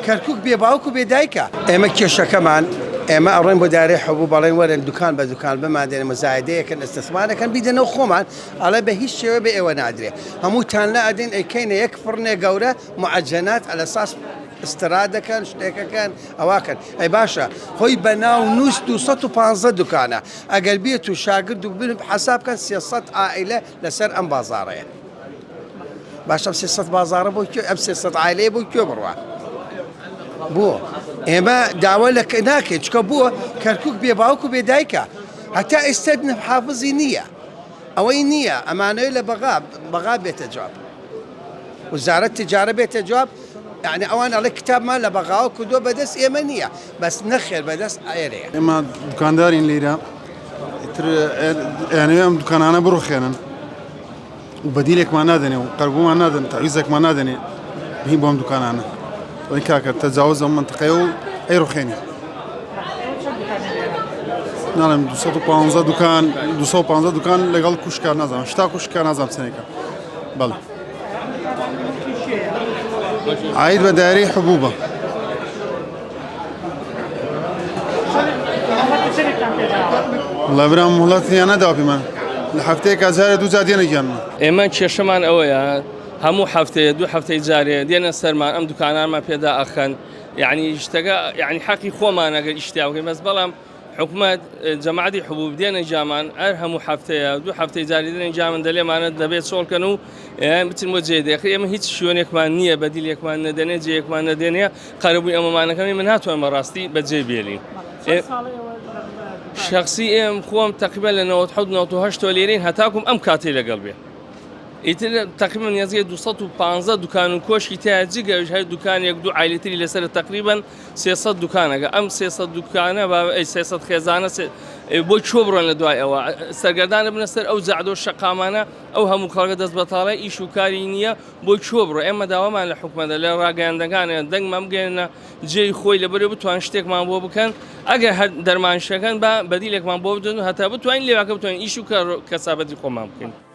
كركوك بيباوك بيدايكا اما كيشا كمان اما أرين بداري حبوب علين ورن دكان بدكان بما دين مزايدة كان استثمار كان بيدنا خومان على بهيش شباب ايوه نادري همو تان لا ادين اي كاين يكفرنا جوره معجنات على اساس استراده كان شتيكا كان اواكن اي باشا هوي بناو نوس دو سطو بانزا دكانه اقلبيته شاقد بحساب كان سياسات عائله لسر ام بازارين باشا سياسات بازار بو سياسات عائله بو كبروا بو اما دعوه لك ناكن شكبو كركوك بيباوك بيدايكا حتى استدنا حافظي نيه او نيه امانه الى بغاب بيتجاب وزاره التجاره بيتجاب يعني اوان على كتاب ما لبغاو كدو بدس يمنيه بس نخل بدس عيريه اما دكاندارين ليرا يعني يوم دكان انا بروح يعني وبديلك ما نادني وقربوا ما نادن تعويزك ما نادني هي بهم دكان انا وين كاك تجاوز منطقه اي روخيني نعم 215 دكان 215 دكان لقال كشكا نظام شتا كشكا نظام سنيكا بله عيد بداري حبوبة والله برام مهلتي أنا دابي من الحفتة كزارة دو زادين جنة إيمان ششمان أويا همو حفتة دو حفتة جارية دينا سرمان أم دكانان ما بيدا أخن يعني اشتغى يعني حقي خو ما أنا اشتاوي بس بلام حكومة جماعة حبوب دينا جامان أرهم حفتة دو حفتة جارية دينا جامان دليل معنا دبيت سول كانوا مثل مجد أخي أما هيك شونك ما نية بديلك ما ندني جيك ما ندني قربوا أما معنا كمان من هاتوا مراستي بتجيبيلي شخصي خوام تقريبا لأنه تحضنا وتهشتوا ليرين هتاكم أم كاتي لقلبي إتل تقريبا يزيد 215 دكان كوشي تاجيك هاي دكان يقدو عائلتي لسنة تقريبا 600 دكان أم 600 دكان با 600 خزانة بو شوبرن لدواي أو سرقدان بنستر أو زعدو الشقامانة أو هم خلق دز بطالة إيشو كارينية بو شوبر أما داوما الحكومة لا راجعن دكان دنگ ممكن جي خوي لبري بتوان شتك ما بو بكن أجر درمان شكن با بديلك ما بو بدون حتى بتوان اللي واقع بتوان إيشو كسبتي قوم ممكن